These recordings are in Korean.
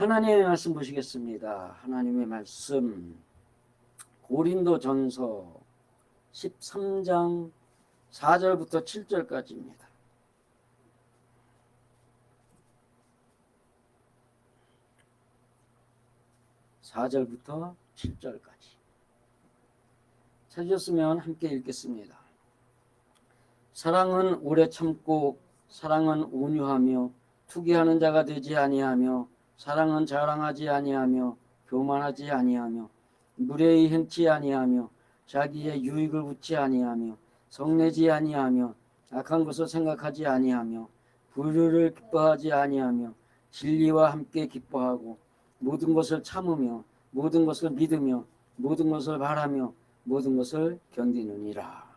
하나님의 말씀 보시겠습니다. 하나님의 말씀 고린도전서 13장 4절부터 7절까지입니다. (4절부터) 7절까지 찾으셨으면 함께 읽겠습니다. 사랑은 오래 참고 사랑은 온유하며 투기하는 자가 되지 아니하며 사랑은 자랑하지 아니하며 교만하지 아니하며 무례히 행치 아니하며 자기의 유익을 묻지 아니하며 성내지 아니하며 악한 것을 생각하지 아니하며 불의를 기뻐하지 아니하며 진리와 함께 기뻐하고 모든 것을 참으며 모든 것을 믿으며 모든 것을 바라며 모든 것을 견디느니라.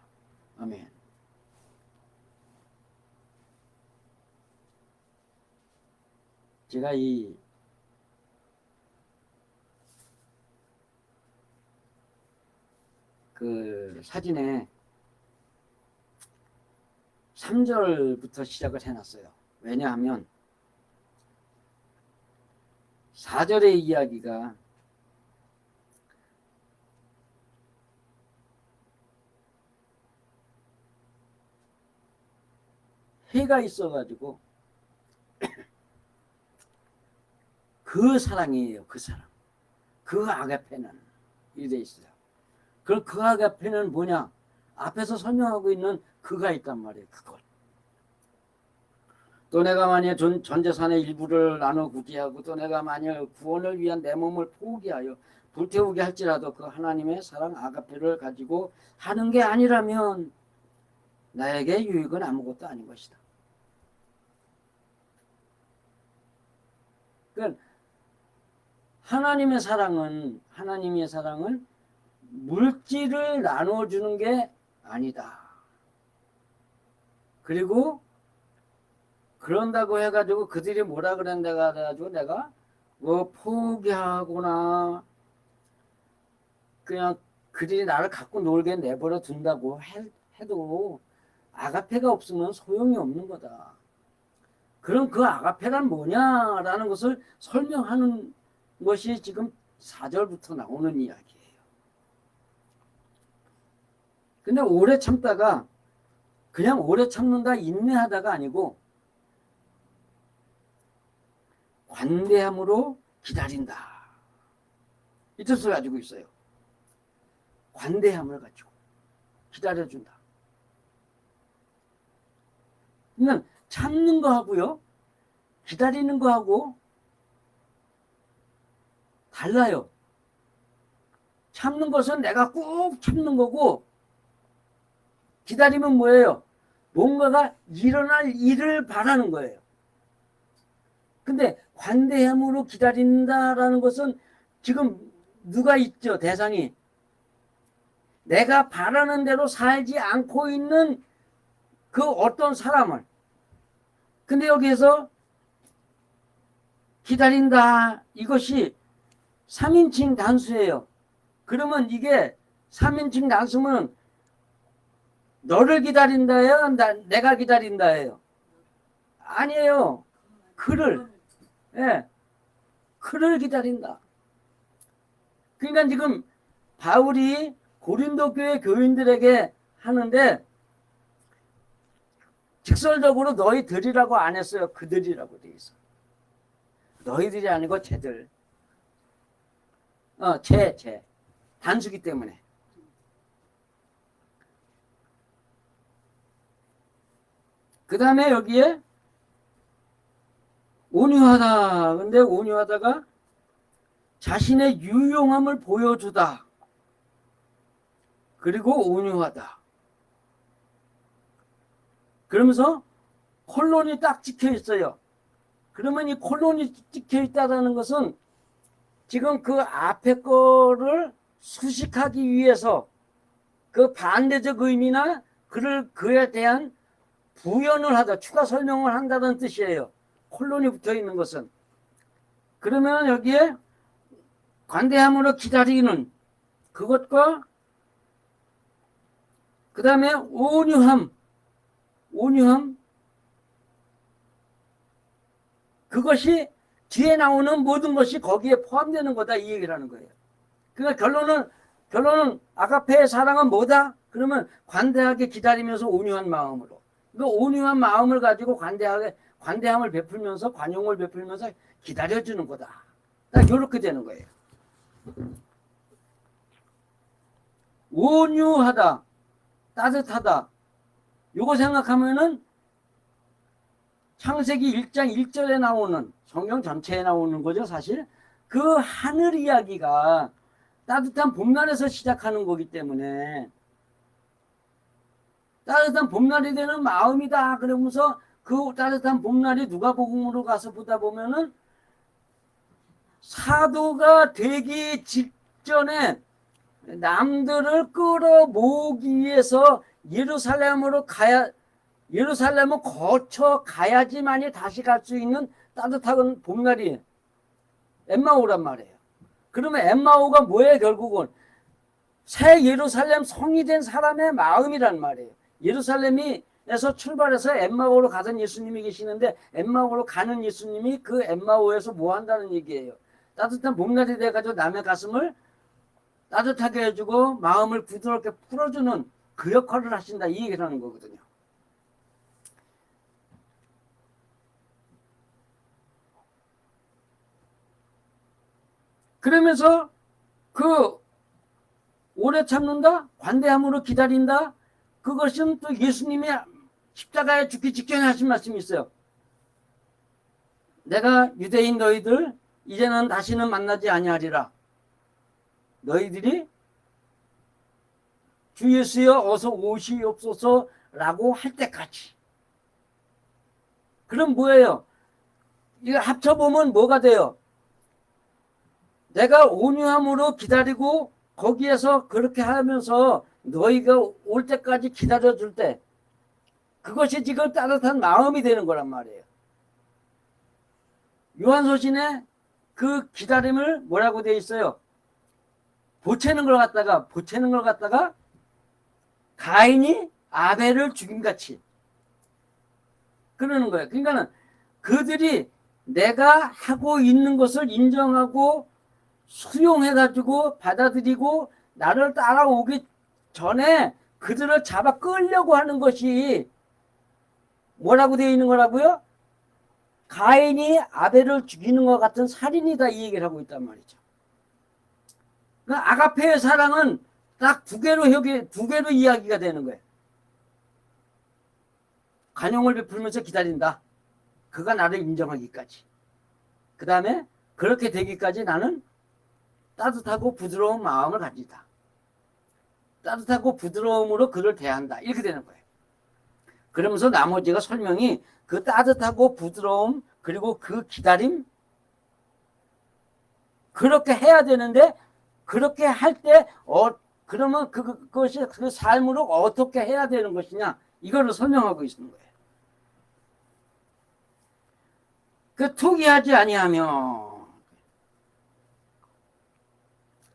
아멘. 제가 그 사진에 3절부터 시작을 해놨어요. 왜냐하면 4절의 이야기가 해가 있어가지고 그 사랑이에요. 그 사랑. 그 아가페는 이래 있어요. 그럼 그 아가페는 뭐냐? 앞에서 설명하고 있는 그가 있단 말이에요. 그걸. 또 내가 만일 전 재산의 일부를 나눠 구제하고 또 내가 만일 구원을 위한 내 몸을 포기하여 불태우게 할지라도 그 하나님의 사랑 아가페를 가지고 하는 게 아니라면 나에게 유익은 아무것도 아닌 것이다. 그러니까 하나님의 사랑은 물질을 나눠주는 게 아니다. 그리고 그런다고 해가지고 그들이 뭐라 그랬는가 해가지고 내가 뭐 포기하거나 그냥 그들이 나를 갖고 놀게 내버려 둔다고 해도 아가페가 없으면 소용이 없는 거다. 그럼 그 아가페란 뭐냐라는 것을 설명하는 것이 지금 4절부터 나오는 이야기예요. 근데 오래 참다가 그냥 오래 참는다 인내하다가 아니고 관대함으로 기다린다. 이 뜻을 가지고 있어요. 관대함을 가지고 기다려준다. 그러면 참는 거하고요 기다리는 거하고 달라요. 참는 것은 내가 꾹 참는 거고 기다리면 뭐예요? 뭔가가 일어날 일을 바라는 거예요. 근데 관대함으로 기다린다라는 것은 지금 누가 있죠? 대상이. 내가 바라는 대로 살지 않고 있는 그 어떤 사람을. 근데 여기에서 기다린다. 이것이 3인칭 단수예요. 그러면 이게 3인칭 단수면 너를 기다린다예요? 내가 기다린다예요? 아니에요. 그를. 예. 그를 기다린다. 그러니까 지금 바울이 고린도 교회 교인들에게 하는데 직설적으로 너희들이라고 안 했어요. 그들이라고 돼 있어. 너희들이 아니고 쟤들. 쟤. 단수기 때문에. 그 다음에 여기에 온유하다. 근데 온유하다가 자신의 유용함을 보여주다. 그리고 온유하다. 그러면서 콜론이 딱 찍혀 있어요. 그러면 이 콜론이 찍혀 있다는 것은 지금 그 앞에 거를 수식하기 위해서 그 반대적 의미나 그에 대한 부연을 하다, 추가 설명을 한다는 뜻이에요. 콜론이 붙어 있는 것은. 그러면 여기에 관대함으로 기다리는 그것과 그 다음에 온유함. 그것이 뒤에 나오는 모든 것이 거기에 포함되는 거다 이 얘기를 하는 거예요. 그러니까 결론은 아가페의 사랑은 뭐다? 그러면 관대하게 기다리면서 온유한 마음으로. 그 온유한 마음을 가지고 관대함을 베풀면서 관용을 베풀면서 기다려주는 거다. 딱 이렇게 되는 거예요. 온유하다, 따뜻하다. 요거 생각하면은 창세기 1장 1절에 나오는 성경 전체에 나오는 거죠. 사실 그 하늘 이야기가 따뜻한 봄날에서 시작하는 거기 때문에 따뜻한 봄날이 되는 마음이다. 그러면서 그 따뜻한 봄날이 누가복음으로 가서 보다 보면은 사도가 되기 직전에 남들을 끌어모으기 위해서 예루살렘을 거쳐 가야지만이 다시 갈 수 있는 따뜻한 봄날이 엠마오란 말이에요. 그러면 엠마오가 뭐예요? 결국은 새 예루살렘 성이 된 사람의 마음이란 말이에요. 예루살렘에서 출발해서 엠마오로 가던 예수님이 계시는데 엠마오로 가는 예수님이 그 엠마오에서 뭐 한다는 얘기예요. 따뜻한 봄날이 돼가지고 남의 가슴을 따뜻하게 해주고 마음을 부드럽게 풀어주는 그 역할을 하신다 이 얘기를 하는 거거든요. 그러면서 그 오래 참는다, 관대함으로 기다린다, 그것은 또 예수님이 십자가에 죽기 직전에 하신 말씀이 있어요. 내가 유대인 너희들 이제는 다시는 만나지 아니하리라. 너희들이 주 예수여 어서 오시옵소서라고 할 때까지. 그럼 뭐예요? 이거 합쳐보면 뭐가 돼요? 내가 온유함으로 기다리고 거기에서 그렇게 하면서 너희가 올 때까지 기다려줄 때 그것이 지금 따뜻한 마음이 되는 거란 말이에요. 요한소신에 그 기다림을 뭐라고 되어 있어요? 보채는 걸 갖다가 가인이 아벨을 죽임같이 그러는 거예요. 그러니까는 그들이 내가 하고 있는 것을 인정하고 수용해가지고 받아들이고 나를 따라오기 전에 그들을 잡아 끌려고 하는 것이 뭐라고 되어 있는 거라고요? 가인이 아벨을 죽이는 것 같은 살인이다 이 얘기를 하고 있단 말이죠. 그러니까 아가페의 사랑은 딱 두 개로 이야기가 되는 거예요. 관용을 베풀면서 기다린다. 그가 나를 인정하기까지. 그 다음에 그렇게 되기까지 나는 따뜻하고 부드러운 마음을 가진다. 따뜻하고 부드러움으로 그를 대한다. 이렇게 되는 거예요. 그러면서 나머지가 설명이 그 따뜻하고 부드러움 그리고 그 기다림 그렇게 해야 되는데 그렇게 할 때 그러면 그것이 그 삶으로 어떻게 해야 되는 것이냐 이거를 설명하고 있는 거예요. 그 투기하지 아니하며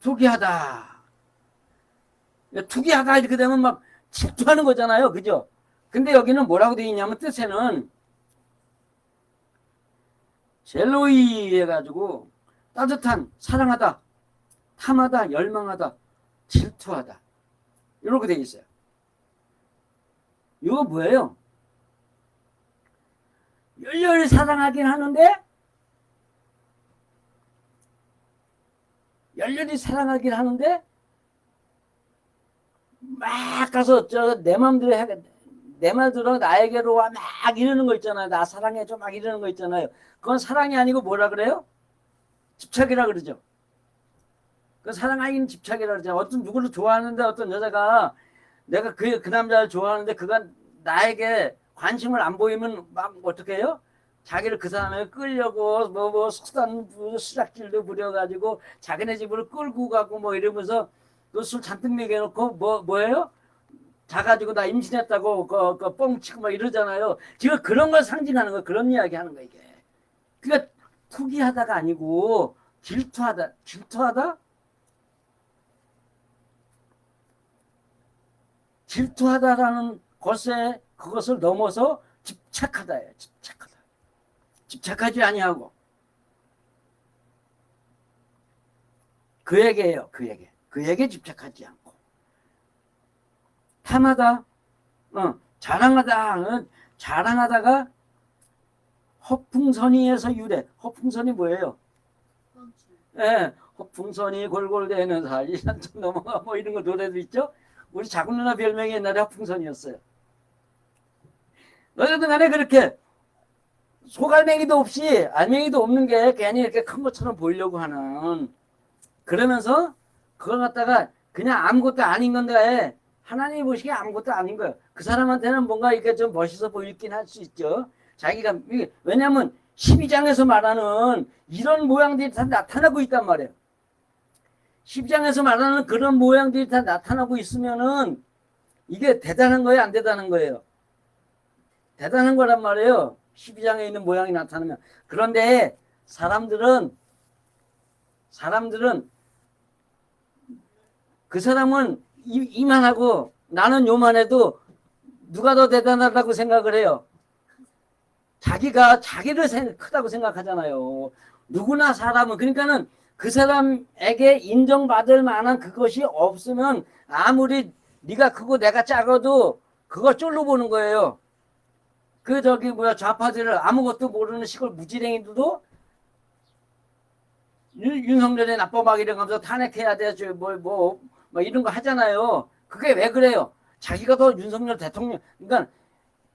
투기하다 이렇게 되면 막 질투하는 거잖아요. 그죠? 근데 여기는 뭐라고 되어 있냐면 뜻에는 젤로이 해가지고 따뜻한, 사랑하다, 탐하다, 열망하다, 질투하다 이렇게 되어 있어요. 이거 뭐예요? 열렬히 사랑하긴 하는데 막 가서 내 맘대로 나에게로 와 막 이러는 거 있잖아요. 나 사랑해줘 막 이러는 거 있잖아요. 그건 사랑이 아니고 뭐라 그래요? 집착이라 그러죠. 그 사랑 아닌 집착이라 그러죠. 어떤 누구를 좋아하는데 어떤 여자가 내가 그 남자를 좋아하는데 그가 나에게 관심을 안 보이면 막 어떻게 해요? 자기를 그 사람에 끌려고 뭐 수작질도 부려가지고 자기네 집으로 끌고 가고 뭐 이러면서 또 술 잔뜩 먹여놓고 뭐예요? 자가지고 나 임신했다고 그 뻥치고 막 이러잖아요. 지금 그런 걸 상징하는 거 그런 이야기 하는 거 이게. 그러니까 투기하다가 아니고 질투하다. 질투하다라는 것에 그것을 넘어서 집착하다예요. 집착하지 아니하고 그에게요. 그에게 집착하지 않고 탐하다, 자랑하다가 허풍선이에서 유래. 허풍선이 뭐예요? 예, 허풍선이 골골대는 사이 산천 넘어가 뭐 이런 거 노래도 있죠. 우리 작은 누나 별명이 옛날에 허풍선이었어요. 어쨌든 간에 그렇게 소갈맹이도 없이 알맹이도 없는 게 괜히 이렇게 큰 것처럼 보이려고 하는, 그러면서 그걸 갖다가 그냥 아무것도 아닌 건데 하나님이 보시기에 아무것도 아닌 거예요. 그 사람한테는 뭔가 이렇게 좀 멋있어 보이긴 할 수 있죠. 자기가, 왜냐하면 12장에서 말하는 이런 모양들이 다 나타나고 있단 말이에요. 12장에서 말하는 그런 모양들이 다 나타나고 있으면은 이게 대단한 거예요, 안 대단한 거예요? 대단한 거란 말이에요. 12장에 있는 모양이 나타나면. 그런데 사람들은 그 사람은 이만하고 나는 요만해도 누가 더 대단하다고 생각을 해요? 자기가 자기를 크다고 생각하잖아요. 누구나 사람은. 그러니까는 그 사람에게 인정받을 만한 그것이 없으면 아무리 네가 크고 내가 작아도 그거 쫄로 보는 거예요. 그 좌파들을 아무것도 모르는 시골 무지랭이들도 윤석열의 나빠막 이러면서 탄핵해야 돼, 뭐 이런 거 하잖아요. 그게 왜 그래요? 자기가 더 윤석열 대통령, 그러니까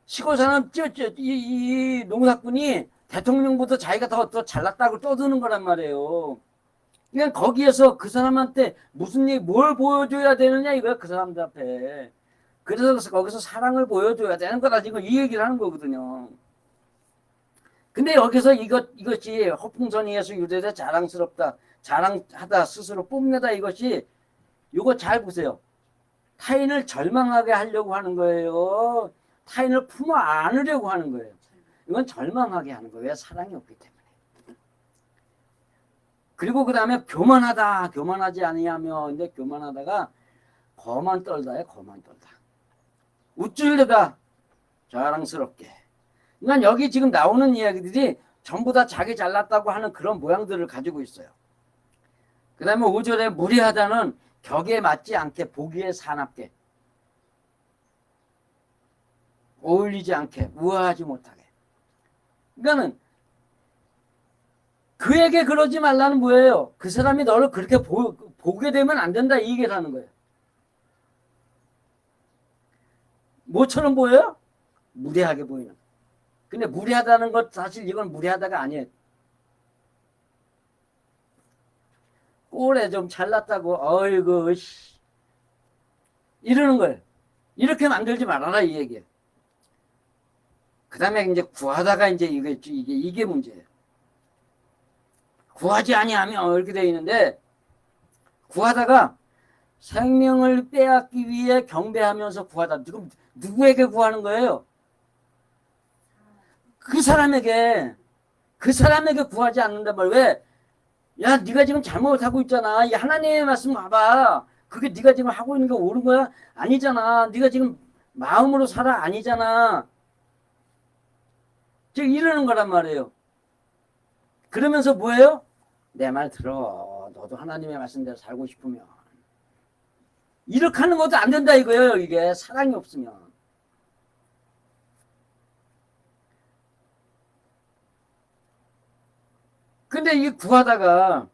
시골 사람 이 농사꾼이 대통령보다 자기가 더 잘났다고 떠드는 거란 말이에요. 그러니까 거기에서 그 사람한테 뭘 보여줘야 되느냐 이거야, 그 사람들 앞에. 그래서 거기서 사랑을 보여줘야 되는 거다, 지금 이 얘기를 하는 거거든요. 근데 여기서 이것이 허풍선이에서 유래돼 자랑스럽다, 자랑하다, 스스로 뽐내다, 이거 잘 보세요. 타인을 절망하게 하려고 하는 거예요. 타인을 품어 안으려고 하는 거예요. 이건 절망하게 하는 거예요. 왜? 사랑이 없기 때문에. 그리고 그 다음에 교만하지 아니하며, 근데 교만하다가 거만 떨다에 거만 떨다. 우쭐대다, 자랑스럽게. 그러니까 여기 지금 나오는 이야기들이 전부 다 자기 잘났다고 하는 그런 모양들을 가지고 있어요. 그 다음에 5절에 무례하다는 격에 맞지 않게, 보기에 사납게, 어울리지 않게, 우아하지 못하게. 그러니까는 그에게 그러지 말라는 뭐예요? 그 사람이 너를 그렇게 보게 되면 안 된다, 이 얘기를 하는 거예요. 뭐처럼 보여요? 무례하게 보이는. 근데 무례하다는 것, 사실 이건 무례하다가 아니에요. 꼴에 좀 잘났다고, 어이구, 이러는 거예요. 이렇게 만들지 말아라, 이 얘기예요. 그 다음에 이제 구하다가 이제 이게 문제예요. 구하지 아니하면 이렇게 되어 있는데, 구하다가 생명을 빼앗기 위해 경배하면서 구하다. 지금 누구에게 구하는 거예요? 그 사람에게 구하지 않는단 말이에요. 왜? 야, 네가 지금 잘못하고 있잖아. 이 하나님의 말씀 봐봐. 그게 네가 지금 하고 있는 게 옳은 거야? 아니잖아. 네가 지금 마음으로 살아? 아니잖아. 지금 이러는 거란 말이에요. 그러면서 뭐예요? 내 말 들어. 너도 하나님의 말씀대로 살고 싶으면. 이렇게 하는 것도 안 된다 이거예요. 이게 사랑이 없으면. 근데 이 구하다가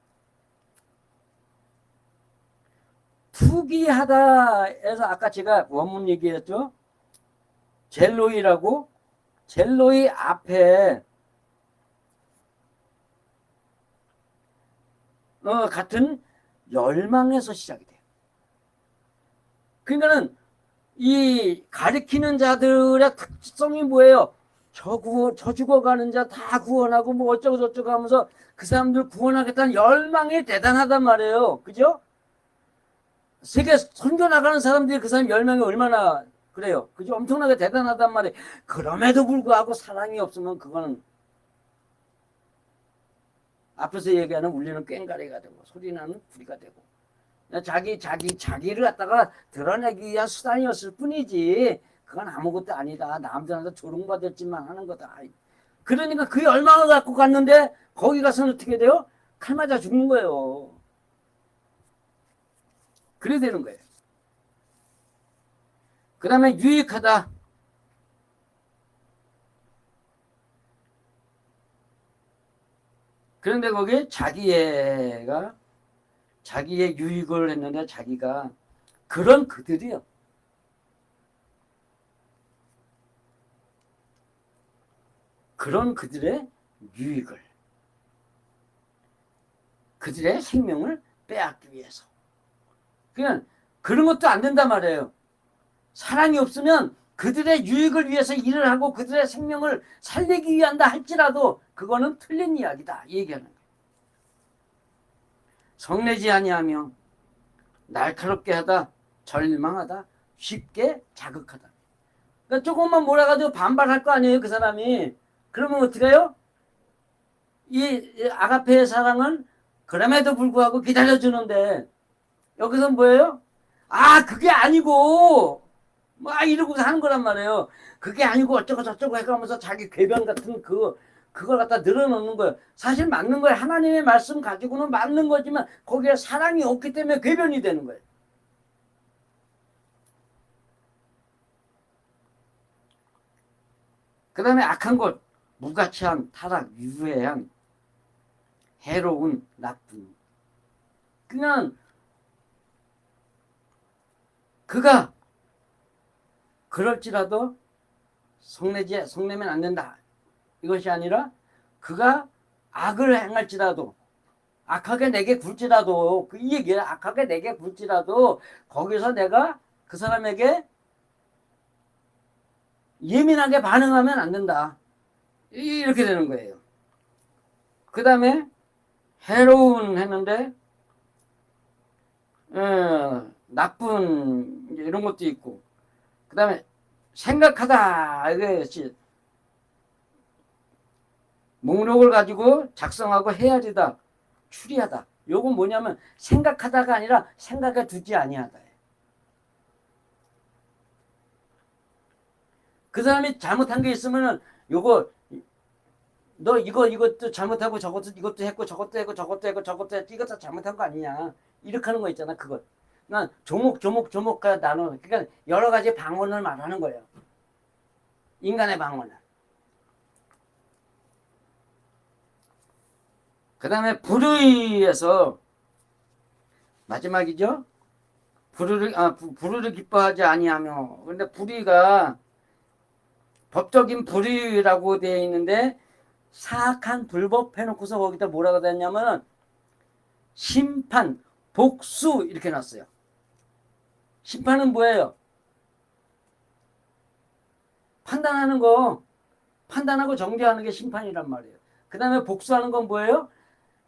투기하다 해서 아까 제가 원문 얘기했죠. 젤로이라고, 젤로이 앞에 같은 열망에서 시작이 돼요. 그러니까는 이 가리키는 자들의 특성이 뭐예요? 저 죽어가는 자 다 구원하고 뭐 어쩌고 저쩌고 하면서 그 사람들 구원하겠다는 열망이 대단하단 말이에요. 그죠? 세계 선교 나가는 사람들이 그 사람 열망이 얼마나 그래요. 그죠? 엄청나게 대단하단 말이에요. 그럼에도 불구하고 사랑이 없으면 그거는 앞에서 얘기하는 울리는 꽹가리가 되고 소리나는 구리가 되고 자기를 갖다가 드러내기 위한 수단이었을 뿐이지 그건 아무것도 아니다. 남들한테 조롱받았지만 하는 거다. 그러니까 그 열망을 갖고 갔는데 거기 가서는 어떻게 돼요? 칼 맞아 죽는 거예요. 그래 되는 거예요. 그 다음에 유익하다. 그런데 거기에 자기의 유익을 했는데 자기가 그런 그들이요. 그런 그들의 유익을, 그들의 생명을 빼앗기 위해서. 그냥 그런 것도 안 된단 말이에요. 사랑이 없으면 그들의 유익을 위해서 일을 하고 그들의 생명을 살리기 위한다 할지라도 그거는 틀린 이야기다. 이 얘기하는 거예요. 성내지 아니하며 날카롭게 하다, 절망하다, 쉽게 자극하다. 그러니까 조금만 몰아가지고 반발할 거 아니에요, 그 사람이. 그러면 어떻게 해요? 이 아가페의 사랑은 그럼에도 불구하고 기다려주는데 여기서 뭐예요? 아, 그게 아니고 막 이러고 하는 거란 말이에요. 그게 아니고 어쩌고 저쩌고 해가면서 자기 궤변 같은 그걸 갖다 늘어놓는 거예요. 사실 맞는 거예요. 하나님의 말씀 가지고는 맞는 거지만 거기에 사랑이 없기 때문에 궤변이 되는 거예요. 그 다음에 악한 것, 무가치한, 타락, 유해한, 해로운, 나쁜. 그냥 그가 그럴지라도 성내면 안 된다. 이것이 아니라 그가 악을 행할지라도 악하게 내게 굴지라도 이 얘기야. 악하게 내게 굴지라도 거기서 내가 그 사람에게 예민하게 반응하면 안 된다. 이렇게 되는 거예요. 그 다음에 해로운 했는데 나쁜 이런 것도 있고 그 다음에 생각하다 이게 목록을 가지고 작성하고 헤아리다 추리하다. 요건 뭐냐면 생각하다가 아니라 생각에 두지 아니하다. 그 사람이 잘못한 게 있으면은 요거 너 이것도 잘못하고 이것도 했고 저것도 했고 이것도 잘못한 거 아니냐 이렇게 하는 거 있잖아. 그것 난 조목가 나눠. 그러니까 여러 가지 방언을 말하는 거예요. 인간의 방언을. 그 다음에 불의에서 마지막이죠. 불의를 기뻐하지 아니하며. 근데 불의가 법적인 불의라고 되어 있는데 사악한 불법 해놓고서 거기다 뭐라고 됐냐면 심판, 복수 이렇게 놨어요. 심판은 뭐예요? 판단하는 거, 판단하고 정죄하는 게 심판이란 말이에요. 그 다음에 복수하는 건 뭐예요?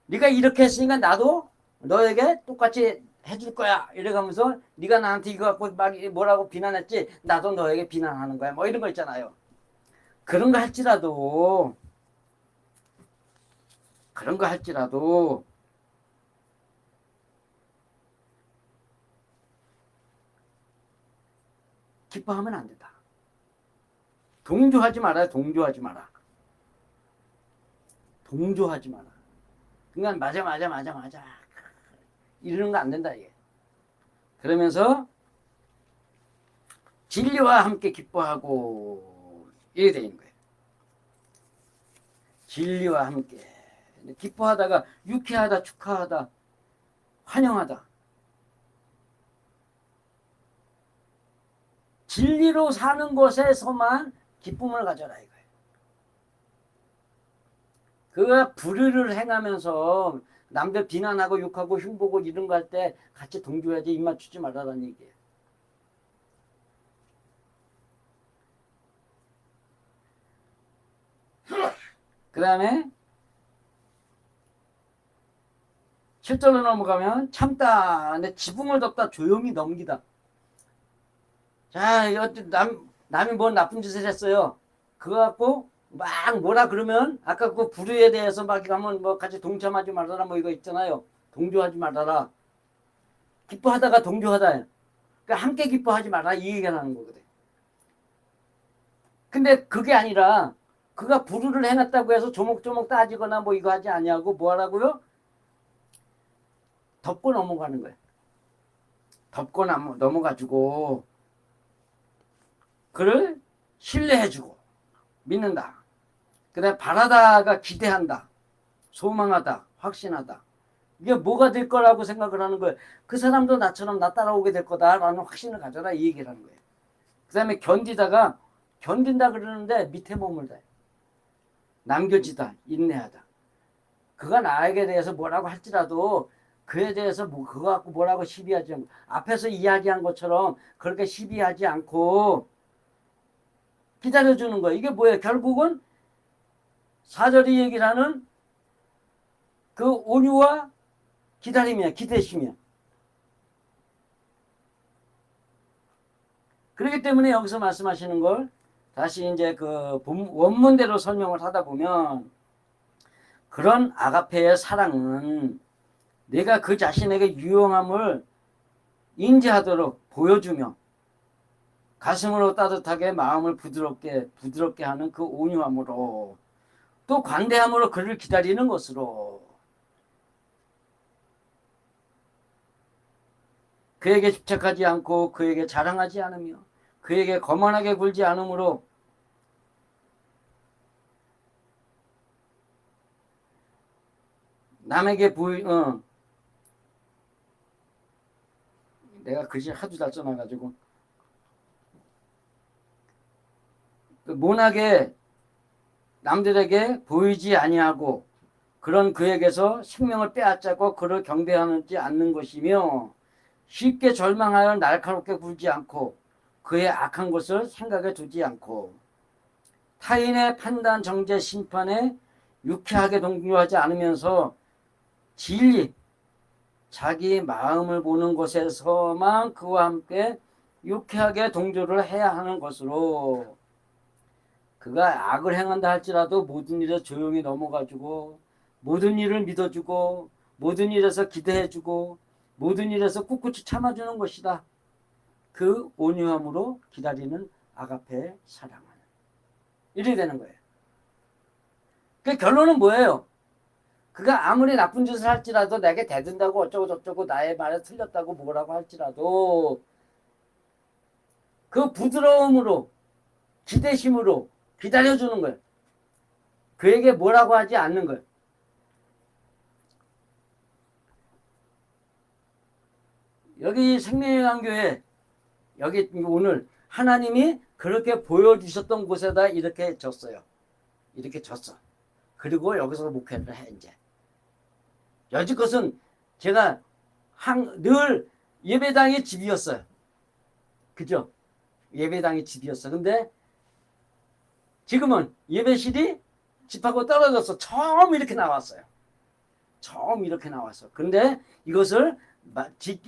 네가 이렇게 했으니까 나도 너에게 똑같이 해줄 거야. 이래가면서 네가 나한테 이거 갖고 막 뭐라고 비난했지? 나도 너에게 비난하는 거야. 뭐 이런 거 있잖아요. 그런 거 할지라도 기뻐하면 안 된다. 동조하지 마라. 동조하지 마라. 그러니까 맞아. 이러는 거 안 된다 이게. 그러면서 진리와 함께 기뻐하고 이게 되는 거예요. 진리와 함께 기뻐하다가 유쾌하다, 축하하다, 환영하다. 진리로 사는 것에서만 기쁨을 가져라 이거예요. 그가 불의를 행하면서 남들 비난하고 욕하고 흉보고 이런 거 할 때 같이 동조해야지. 입 맞추지 말라는 얘기예요. 그 다음에 7절로 넘어가면 참다. 근데 지붕을 덮다 조용히 넘기다. 자, 남이 뭔 나쁜 짓을 했어요. 그거 갖고 막 뭐라 그러면 아까 그 불의에 대해서 막 하면 뭐 같이 동참하지 말아라 뭐 이거 있잖아요. 동조하지 말아라. 기뻐하다가 동조하다. 그러니까 함께 기뻐하지 마라 이 얘기가 나는 거거든. 근데 그게 아니라 그가 불의를 해놨다고 해서 조목조목 따지거나 뭐 이거 하지 아니하고 뭐 하라고요? 덮고 넘어가는 거예요. 덮고 넘어가지고 그를 신뢰해주고 믿는다. 그다음에 바라다가 기대한다. 소망하다. 확신하다. 이게 뭐가 될 거라고 생각을 하는 거예요. 그 사람도 나처럼 나 따라오게 될 거다라는 확신을 가져라 이 얘기를 하는 거예요. 그 다음에 견디다가 견딘다 그러는데 밑에 머물다. 남겨지다. 인내하다. 그가 나에게 대해서 뭐라고 할지라도 그에 대해서 그거 갖고 뭐라고 시비하지 않고 앞에서 이야기한 것처럼 그렇게 시비하지 않고 기다려주는 거예요. 이게 뭐예요? 결국은 4절이 얘기를 하는 그 온유와 기다림이야. 기대심이야. 그렇기 때문에 여기서 말씀하시는 걸 다시 이제 그 원문대로 설명을 하다 보면 그런 아가페의 사랑은 내가 그 자신에게 유용함을 인지하도록 보여주며 가슴으로 따뜻하게 마음을 부드럽게 하는 그 온유함으로 또 관대함으로 그를 기다리는 것으로 그에게 집착하지 않고 그에게 자랑하지 않으며 그에게 거만하게 굴지 않으므로 남에게 내가 글씨 하도 잘 써놔가지고 모나게 남들에게 보이지 아니하고 그런 그에게서 생명을 빼앗자고 그를 경배하지 않는 것이며 쉽게 절망하여 날카롭게 굴지 않고 그의 악한 것을 생각에 두지 않고 타인의 판단, 정죄, 심판에 유쾌하게 동조하지 않으면서 진리, 자기 마음을 보는 것에서만 그와 함께 유쾌하게 동조를 해야 하는 것으로 그가 악을 행한다 할지라도 모든 일에 조용히 넘어가지고 모든 일을 믿어주고 모든 일에서 기대해주고 모든 일에서 꿋꿋이 참아주는 것이다. 그 온유함으로 기다리는 아가페의 사랑은 이래 되는 거예요. 그 결론은 뭐예요? 그가 아무리 나쁜 짓을 할지라도 내게 대든다고 어쩌고 저쩌고 나의 말에 틀렸다고 뭐라고 할지라도 그 부드러움으로 기대심으로 기다려주는 거예요. 그에게 뭐라고 하지 않는 거예요. 여기 생명의강교회 여기 오늘 하나님이 그렇게 보여주셨던 곳에다 이렇게 줬어요. 이렇게 줬어. 그리고 여기서 목회를 해 이제. 여지껏은 제가 늘 예배당의 집이었어요. 그죠? 예배당의 집이었어. 근데 지금은 예배실이 집하고 떨어져서 처음 이렇게 나왔어요. 처음 이렇게 나왔어. 근데 이것을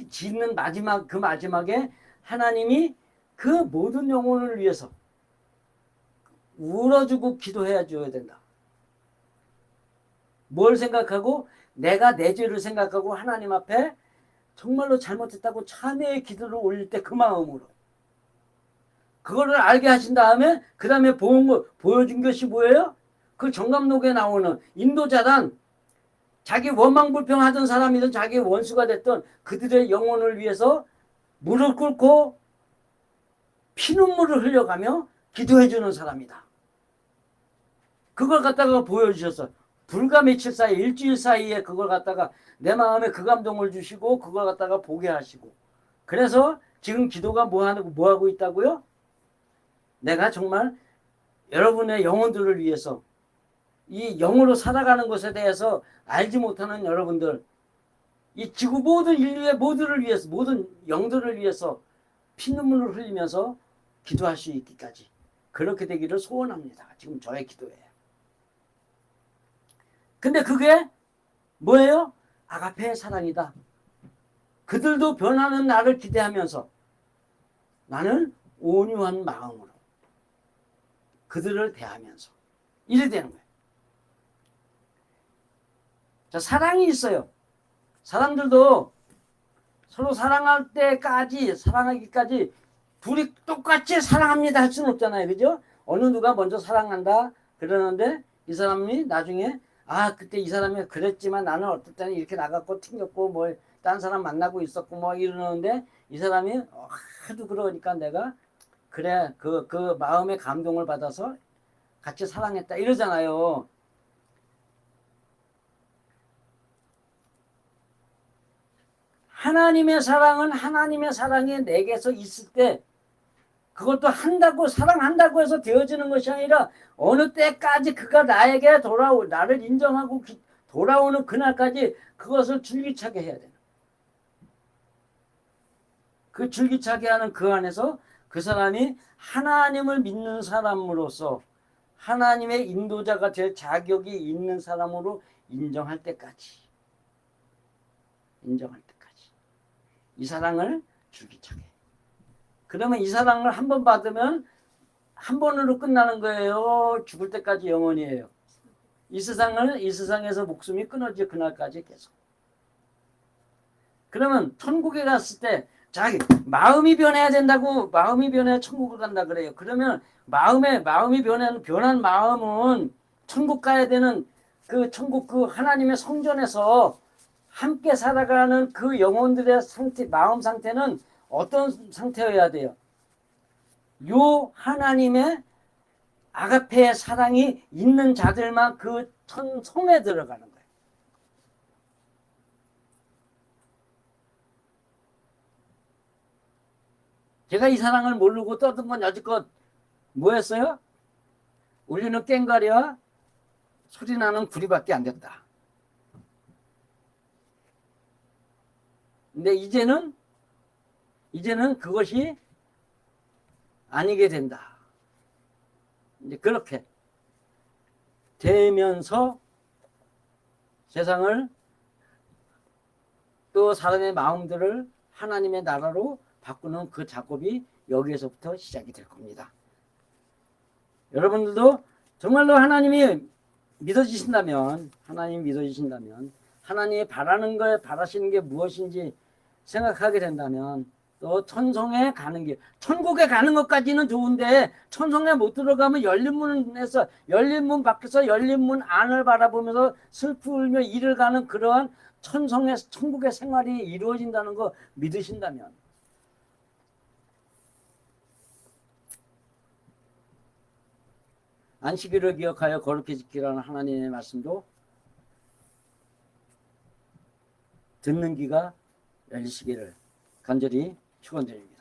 짓는 마지막에 하나님이 그 모든 영혼을 위해서 울어주고 기도해 줘야 된다. 뭘 생각하고 내가 내 죄를 생각하고 하나님 앞에 정말로 잘못했다고 참회의 기도를 올릴 때 그 마음으로 그거를 알게 하신 다음에 그 다음에 보여준 것이 뭐예요? 그 정감록에 나오는 인도자단 자기 원망불평하던 사람이든 자기 원수가 됐던 그들의 영혼을 위해서 무릎 꿇고 피눈물을 흘려가며 기도해주는 사람이다. 그걸 갖다가 보여주셨어. 불과 며칠 사이 일주일 사이에 그걸 갖다가 내 마음에 그 감동을 주시고 그걸 갖다가 보게 하시고 그래서 지금 기도가 뭐 하고 있다고요? 내가 정말 여러분의 영혼들을 위해서 이 영으로 살아가는 것에 대해서 알지 못하는 여러분들 이 지구 모든 인류의 모두를 위해서 모든 영들을 위해서 피눈물을 흘리면서 기도할 수 있기까지 그렇게 되기를 소원합니다. 지금 저의 기도예요. 근데 그게 뭐예요? 아가페의 사랑이다. 그들도 변하는 나를 기대하면서 나는 온유한 마음으로 그들을 대하면서 이래 되는 거예요. 자, 사랑이 있어요. 사람들도 서로 사랑할 때까지 사랑하기까지 둘이 똑같이 사랑합니다 할 수는 없잖아요. 그죠? 어느 누가 먼저 사랑한다 그러는데 이 사람이 나중에 아 그때 이 사람이 그랬지만 나는 어떨 때는 이렇게 나갔고 튕겼고 뭐 딴 사람 만나고 있었고 뭐 이러는데 이 사람이 하도 그러니까 내가 그래 그 마음의 감동을 받아서 같이 사랑했다 이러잖아요. 하나님의 사랑은 하나님의 사랑이 내게서 있을 때 그것도 한다고 사랑한다고 해서 되어지는 것이 아니라 어느 때까지 그가 나에게 나를 인정하고 돌아오는 그날까지 그것을 줄기차게 해야 돼요. 그 줄기차게 하는 그 안에서 그 사람이 하나님을 믿는 사람으로서 하나님의 인도자가 될 자격이 있는 사람으로 인정할 때까지 이 사랑을 줄기차게. 그러면 이 사랑을 한 번 받으면 한 번으로 끝나는 거예요. 죽을 때까지 영원이에요. 이 세상에서 목숨이 끊어질 그날까지 계속. 그러면 천국에 갔을 때 자기 마음이 변해야 된다고 마음이 변해야 천국을 간다 그래요. 그러면 마음이 변한 마음은 천국 가야 되는 그 천국 그 하나님의 성전에서 함께 살아가는 그 영혼들의 마음 상태는 어떤 상태여야 돼요? 요 하나님의 아가페의 사랑이 있는 자들만 그 천성에 들어가는 거예요. 제가 이 사랑을 모르고 떠든 건 여지껏 뭐였어요? 울리는 꽹과리와 소리나는 구리밖에 안 됐다. 근데 이제는 그것이 아니게 된다. 이제 그렇게 되면서 세상을 또 사람의 마음들을 하나님의 나라로 바꾸는 그 작업이 여기에서부터 시작이 될 겁니다. 여러분들도 정말로 하나님이 믿어지신다면 하나님이 바라시는 게 무엇인지 생각하게 된다면 또 천성에 가는 길, 천국에 가는 것까지는 좋은데 천성에 못 들어가면 열린 문 밖에서 열린 문 안을 바라보면서 슬프며 이를 가는 그러한 천국의 생활이 이루어진다는 거 믿으신다면 안식일을 기억하여 거룩히 지키라는 하나님의 말씀도 듣는 귀가 열리시기를 간절히 축원드립니다.